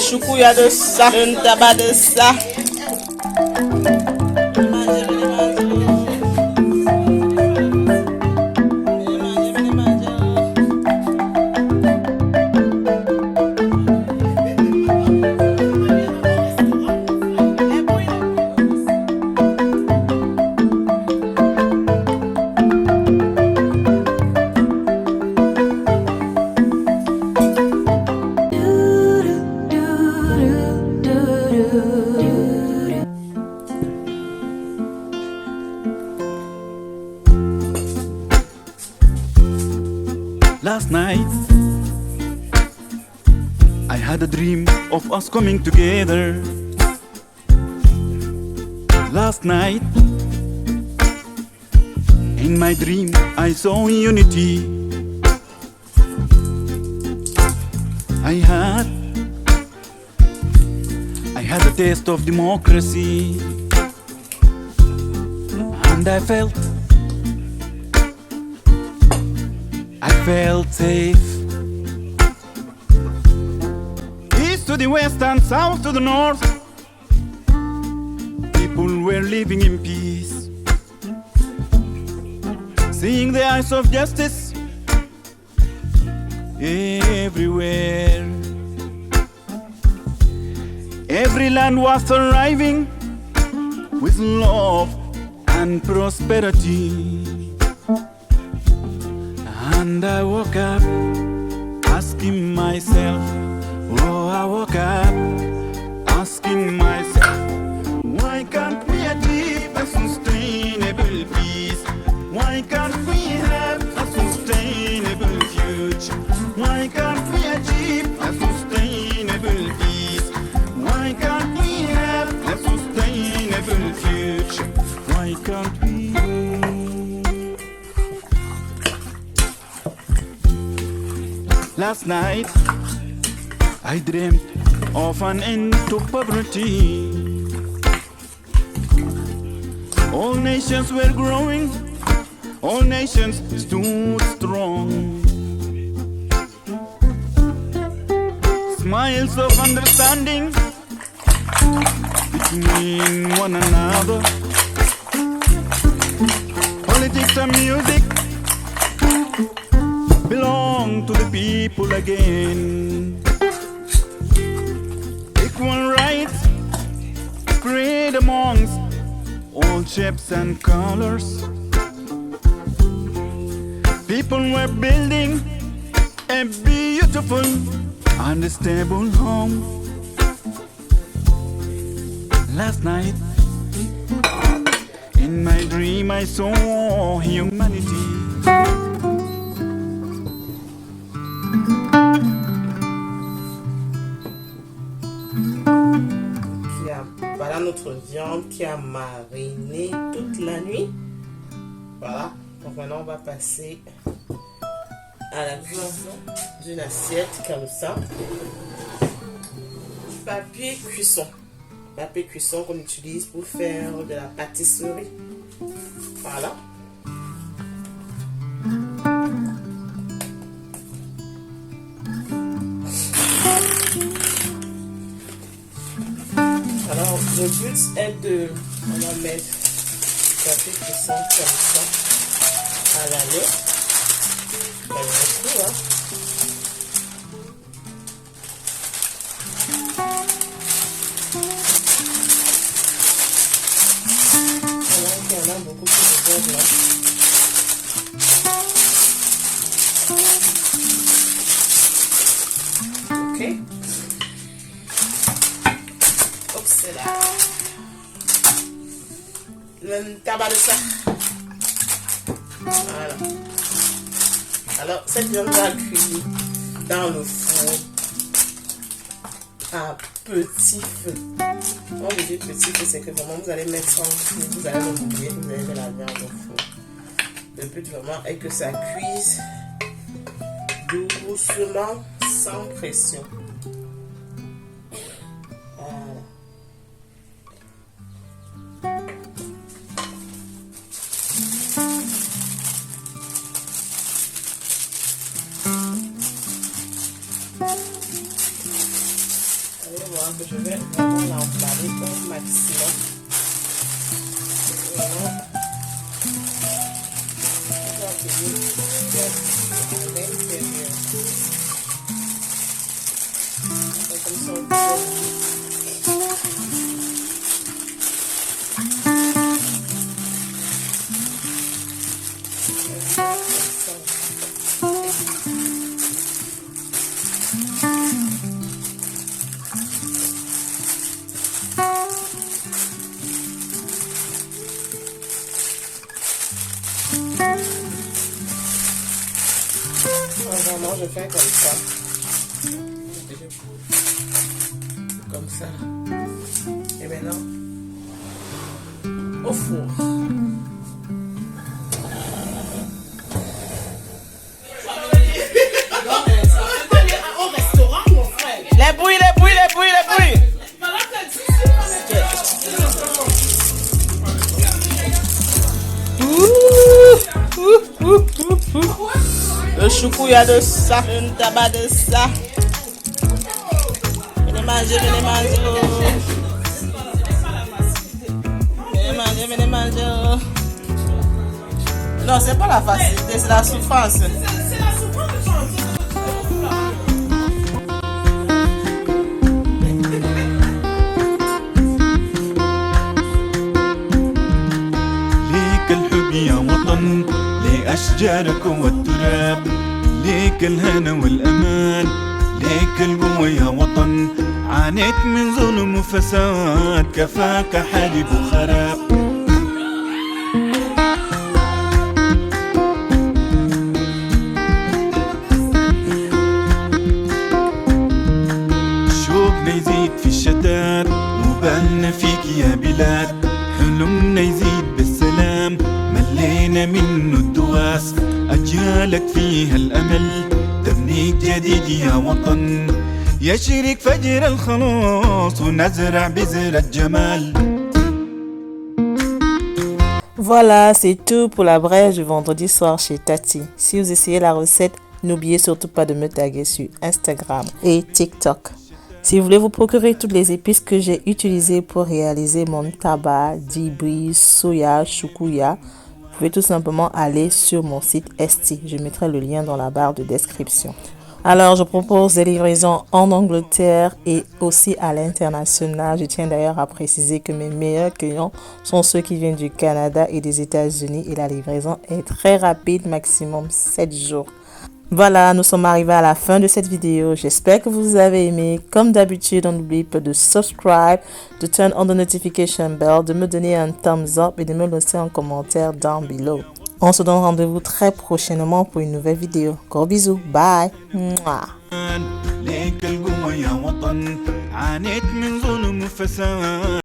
choukouya de ça, le ntaba de ça. Last night, I had a dream of us coming together. Last night, in my dream, I saw unity. I had a taste of democracy, and I felt safe. East to the west and south to the north, people were living in peace, seeing the eyes of justice everywhere. Every land was thriving with love and prosperity. And I woke up asking myself, oh, I woke up asking myself, why can't we achieve a sustainable peace? Why can't we have a sustainable future? Why can't we achieve a sustainable peace? Why can't we have a sustainable future? Why can't we? Last night, I dreamt of an end to poverty. All nations were growing, all nations stood strong. Smiles of understanding between one another. Politics and music belong to the people again. Equal rights spread amongst all shapes and colors. People were building a beautiful and stable home. Last night, in my dream, I saw humanity. Voilà notre viande qui a mariné toute la nuit. Voilà. Donc maintenant on va passer à la cuisson d'une assiette comme ça. Papier cuisson. Papier cuisson qu'on utilise pour faire de la pâtisserie. Voilà. Alors, le but est de... On va mettre le papier cuisson comme ça à l'année. Tout, hein. Alors, il y en a beaucoup plus de viande là. Ok. C'est là. Le ntaba de ça. Voilà. Alors, cette viande va cuire dans le four à petit feu. Quand je dis petit feu, c'est que vraiment vous allez mettre ça en feu, vous allez le bouillir, vous allez mettre la viande au four. Le but vraiment est que ça cuise doucement, sans pression. vois que je vais vraiment l'emballer au maximum. Vraiment. Comme ça, vraiment, je fais comme ça. Comme ça. Et maintenant, au four. Au restaurant, mon frère. Les bouilles. Le choukouya de ça, le Ntaba de ça. Venez manger. Venez manger. Non, c'est pas la facilité, c'est la souffrance. C'est la souffrance. ليك الحب يا وطن لأشجارك والتراب ليك الهنا والأمان ليك القوة يا وطن عانيت من ظلم وفساد كفاك حالب وخراب شوقنا يزيد في الشتات وبالنا فيك يا بلاد حلمنا يزيد بالسلام ملينا منه الدواس أجيالك فيها الأمل تبنيك جديد يا وطن يشرق فجر الخلاص ونزرع بذر الجمال. Voilà, c'est tout pour la braise du vendredi soir chez Tati. Si vous essayez la recette, n'oubliez surtout pas de me taguer sur Instagram et TikTok. Si vous voulez vous procurer toutes les épices que j'ai utilisées pour réaliser mon Ntaba, Dibi, Suya, Choukouya, vous pouvez tout simplement aller sur mon site Esti. Je mettrai le lien dans la barre de description. Alors, je propose des livraisons en Angleterre et aussi à l'international. Je tiens d'ailleurs à préciser que mes meilleurs clients sont ceux qui viennent du Canada et des États-Unis et la livraison est très rapide, maximum 7 jours. Voilà, nous sommes arrivés à la fin de cette vidéo. J'espère que vous avez aimé. Comme d'habitude, n'oubliez pas de subscribe, de turn on the notification bell, de me donner un thumbs up et de me laisser un commentaire down below. On se donne rendez-vous très prochainement pour une nouvelle vidéo. Gros bisous. Bye. Mouah.